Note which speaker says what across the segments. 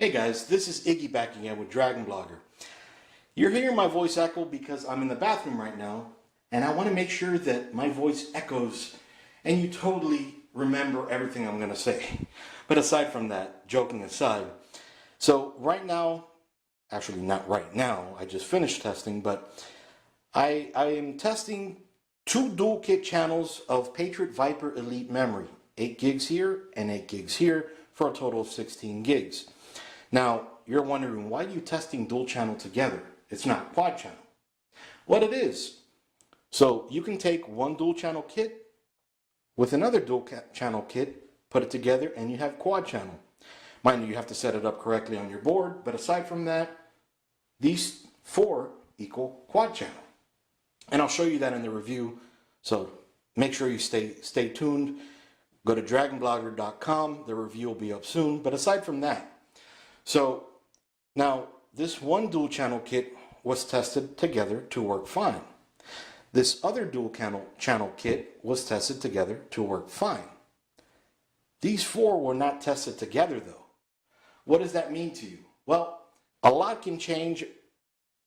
Speaker 1: Hey guys, this is Iggy back again with Dragon Blogger. You're hearing my voice echo because I'm in the bathroom right now and I want to make sure that my voice echoes and you totally remember everything I'm going to say. But aside from that, joking aside, so right now, actually not right now, I just finished testing, but I am testing two dual kit channels of Patriot Viper Elite memory, 8 gigs here and 8 gigs here for a total of 16 gigs. Now, you're wondering, why are you testing dual channel together? It's not quad channel. What it is. So you can take one dual channel kit with another dual channel kit, put it together, and you have quad channel. Mind you have to set it up correctly on your board, but aside from that, these four equal quad channel. And I'll show you that in the review, so make sure you stay tuned. Go to dragonblogger.com, the review will be up soon. But aside from that, so now this one dual channel kit was tested together to work fine. This other dual channel kit was tested together to work fine. These four were not tested together though. What does that mean to you? Well, a lot can change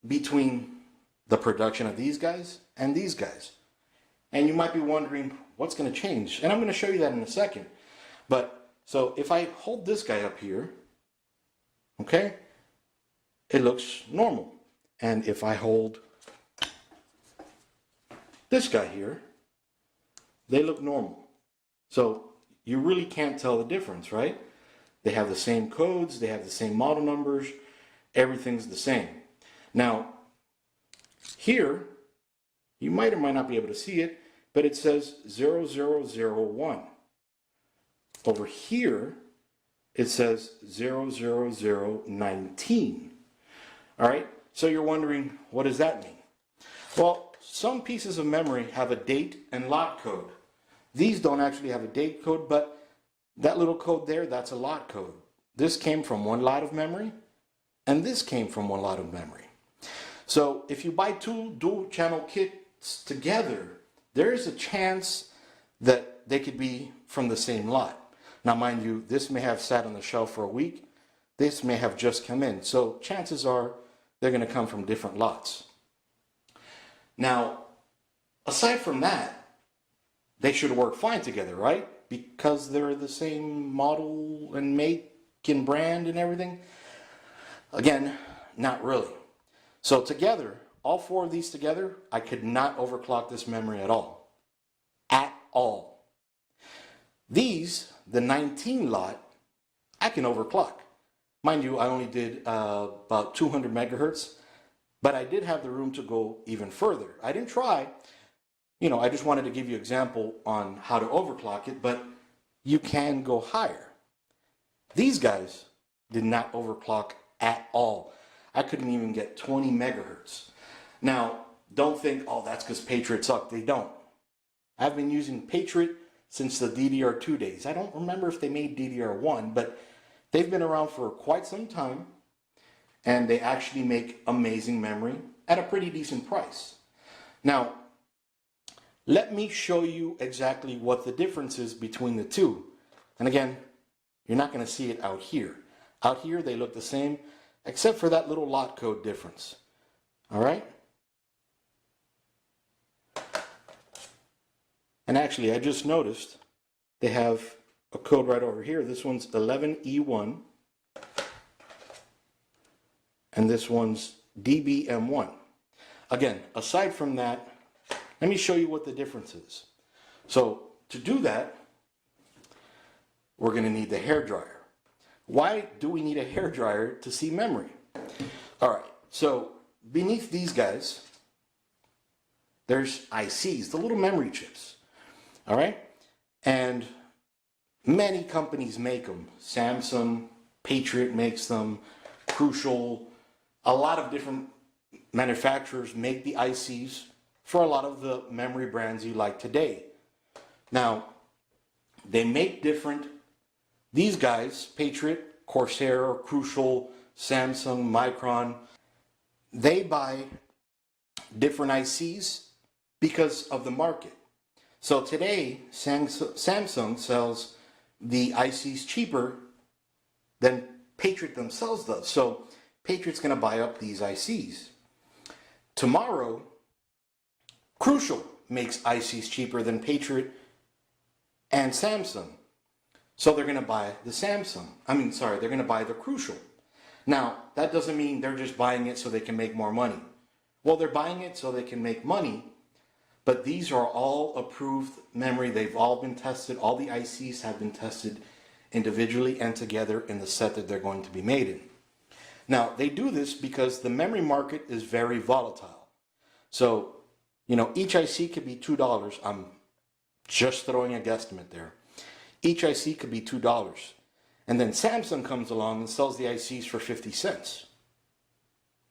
Speaker 1: between the production of these guys and these guys. And you might be wondering, what's going to change? And I'm going to show you that in a second. But so if I hold this guy up here, okay, it looks normal. And if I hold this guy here, they look normal. So you really can't tell the difference, right? They have the same codes, they have the same model numbers, everything's the same. Now, here, you might or might not be able to see it, but it says 0001. Over here, it says 00019. All right, so you're wondering, what does that mean? Well, some pieces of memory have a date and lot code. These don't actually have a date code, but that little code there, that's a lot code. This came from one lot of memory, and this came from one lot of memory. So if you buy two dual channel kits together, there is a chance that they could be from the same lot. Now, mind you, this may have sat on the shelf for a week. This may have just come in. So chances are they're going to come from different lots. Now, aside from that, they should work fine together, right? Because they're the same model and make and brand and everything. Again, not really. So together, all four of these together, I could not overclock this memory at all. At all. These, the 19 lot, I can overclock. Mind you, I only did about 200 megahertz, but I did have the room to go even further. I didn't try, I just wanted to give you an example on how to overclock it, but you can go higher. These guys did not overclock at all. I couldn't even get 20 megahertz. Now, don't think, oh, that's because Patriot sucked. They don't. I've been using Patriot since the DDR2 days. I don't remember if they made DDR1, but they've been around for quite some time, and they actually make amazing memory at a pretty decent price. Now, let me show you exactly what the difference is between the two. And again, you're not going to see it out here. Out here, they look the same, except for that little lot code difference. All right? And actually, I just noticed they have a code right over here. This one's 11E1, and this one's DBM1. Again, aside from that, let me show you what the difference is. So to do that, we're going to need the hairdryer. Why do we need a hairdryer to see memory? All right, so beneath these guys, there's ICs, the little memory chips. All right, and many companies make them. Samsung, Patriot makes them, Crucial, a lot of different manufacturers make the ICs for a lot of the memory brands you like today. Now, they make different, these guys, Patriot, Corsair, Crucial, Samsung, Micron, they buy different ICs because of the market. So today, Samsung sells the ICs cheaper than Patriot themselves does. So Patriot's going to buy up these ICs. Tomorrow, Crucial makes ICs cheaper than Patriot and Samsung. So they're going to buy the they're going to buy the Crucial. Now, that doesn't mean they're just buying it so they can make more money. Well, they're buying it so they can make money, but these are all approved memory. They've all been tested. All the ICs have been tested individually and together in the set that they're going to be made in. Now, they do this because the memory market is very volatile. So, each IC could be $2. I'm just throwing a guesstimate there. Each IC could be $2. And then Samsung comes along and sells the ICs for 50 cents.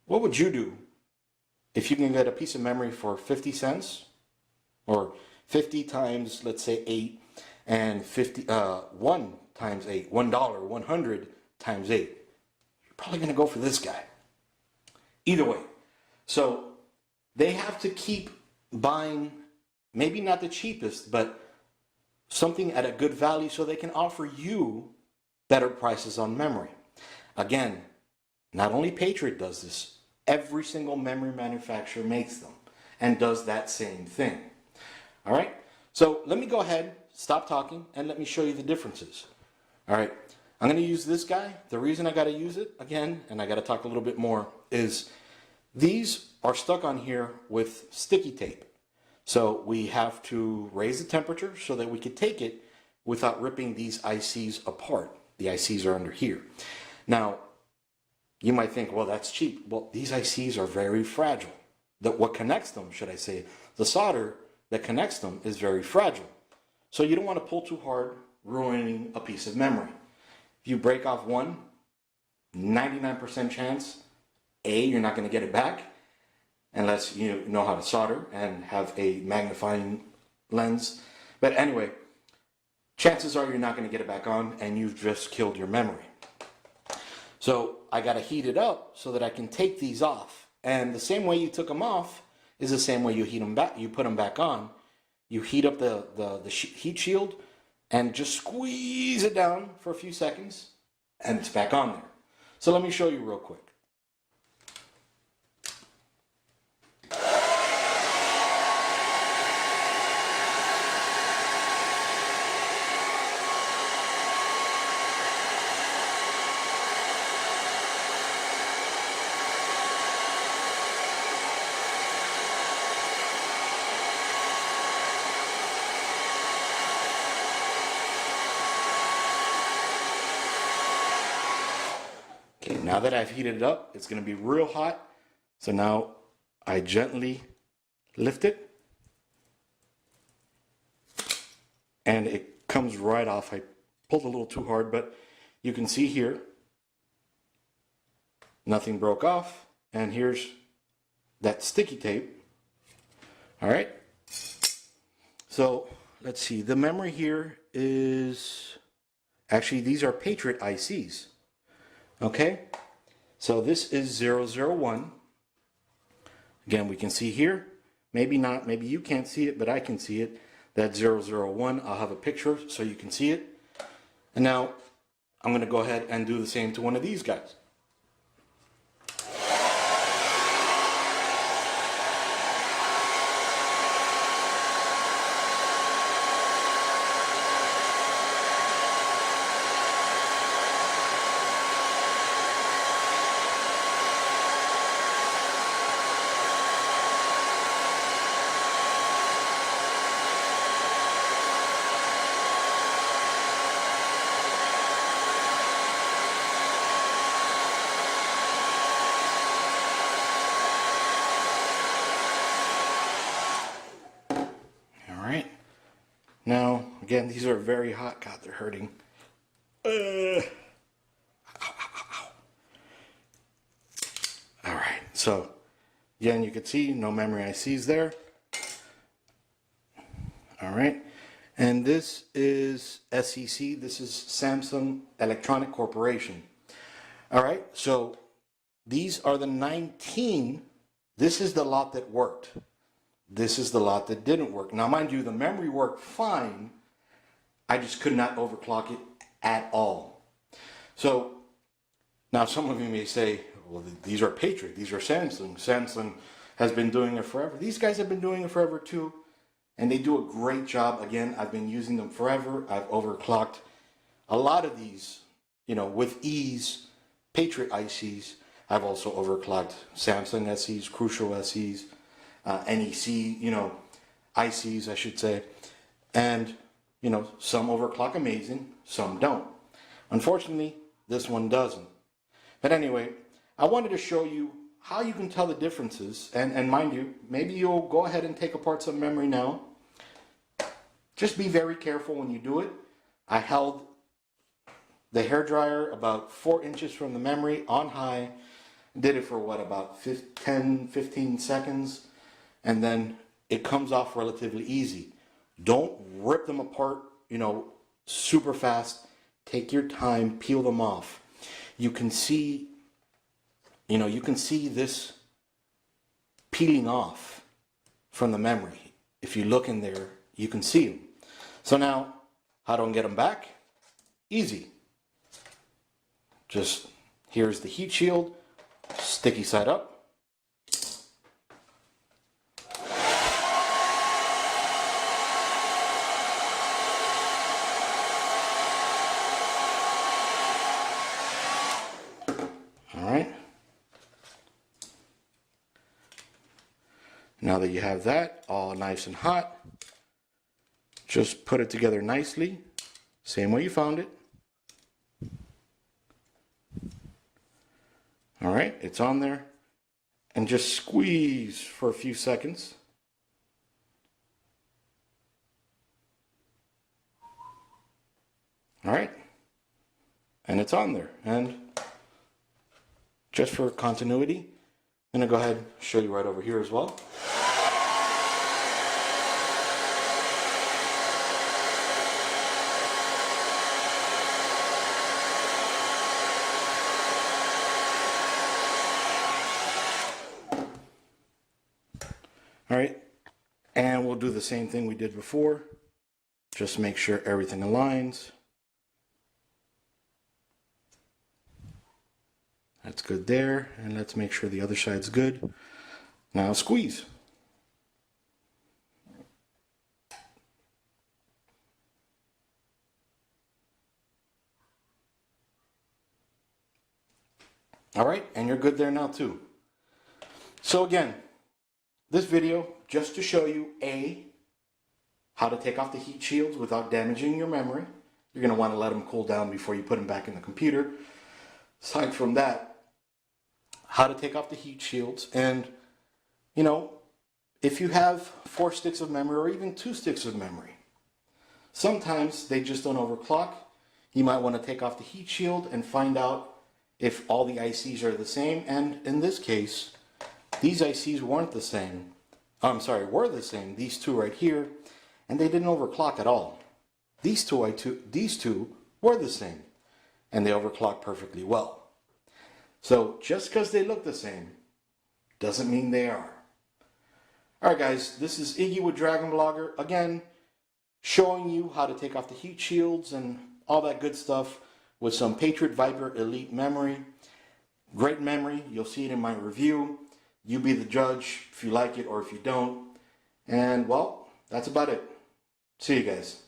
Speaker 1: What would you do if you can get a piece of memory for 50 cents? Or 50 times, let's say, 8, and 1 times 8, $1, 100 times 8. You're probably going to go for this guy. Either way. So they have to keep buying, maybe not the cheapest, but something at a good value so they can offer you better prices on memory. Again, not only Patriot does this, every single memory manufacturer makes them and does that same thing. All right, so let me go ahead, stop talking, and let me show you the differences. All right, I'm going to use this guy. The reason I got to use it, again, and I got to talk a little bit more, is these are stuck on here with sticky tape. So we have to raise the temperature so that we could take it without ripping these ICs apart. The ICs are under here. Now, you might think, well, that's cheap. Well, these ICs are very fragile. What connects them, should I say, the solder that connects them is very fragile. So you don't want to pull too hard, ruining a piece of memory. If you break off one, 99% chance, A, you're not going to get it back, unless you know how to solder and have a magnifying lens. But anyway, chances are you're not going to get it back on and you've just killed your memory. So I got to heat it up so that I can take these off. And the same way you took them off is the same way you heat them back. You put them back on. You heat up the heat shield and just squeeze it down for a few seconds and it's back on there. So let me show you real quick. Okay, now that I've heated it up, it's going to be real hot. So now I gently lift it and it comes right off. I pulled a little too hard, but you can see here, nothing broke off. And here's that sticky tape. All right. So let's see, the memory here is, actually these are Patriot ICs. Okay, so this is 001. Again, we can see here, maybe not, maybe you can't see it, but I can see it. That's 001. I'll have a picture so you can see it. And now I'm going to go ahead and do the same to one of these guys. Now, again, these are very hot. God, they're hurting. Ow, ow, ow. All right, so again, you can see no memory ICs there. All right, and this is SEC. This is Samsung Electronic Corporation. All right, so these are the 19. This is the lot that worked. This is the lot that didn't work. Now, mind you, the memory worked fine. I just could not overclock it at all. So Now, some of you may say, well, these are Patriot, these are Samsung. Samsung has been doing it forever. These guys have been doing it forever too, and they do a great job. Again, I've been using them forever. I've overclocked a lot of these, with ease. Patriot ICs. I've also overclocked Samsung SEs, Crucial SEs, NEC, ICs, I should say. And, some overclock amazing, some don't. Unfortunately, this one doesn't. But anyway, I wanted to show you how you can tell the differences. And mind you, maybe you'll go ahead and take apart some memory now. Just be very careful when you do it. I held the hairdryer about 4 inches from the memory on high. Did it for about 10, 15 seconds. And then it comes off relatively easy. Don't rip them apart, super fast. Take your time, peel them off. You can see, this peeling off from the memory. If you look in there, you can see them. So now, how do I get them back? Easy. Just, here's the heat shield, sticky side up. Alright. Now that you have that all nice and hot, just put it together nicely, same way you found it. Alright, it's on there, and just squeeze for a few seconds. Alright, and it's on there. And just for continuity, I'm going to go ahead and show you right over here as well. All right, and we'll do the same thing we did before. Just make sure everything aligns. That's good there, and let's make sure the other side's good. Now squeeze. All right, and you're good there now too. So again, this video just to show you how to take off the heat shields without damaging your memory. You're going to want to let them cool down before you put them back in the computer. Aside from that, how to take off the heat shields. And if you have 4 sticks of memory or even 2 sticks of memory, sometimes they just don't overclock. You might want to take off the heat shield and find out if all the ICs are the same. And in this case, these ICs weren't the same. Were the same. These two right here, and they didn't overclock at all. These two were the same, and they overclocked perfectly well. So just because they look the same doesn't mean they are. Alright guys, this is Iggy with Dragon Blogger, again, showing you how to take off the heat shields and all that good stuff with some Patriot Viper Elite memory. Great memory, you'll see it in my review. You be the judge if you like it or if you don't. And well, that's about it. See you guys.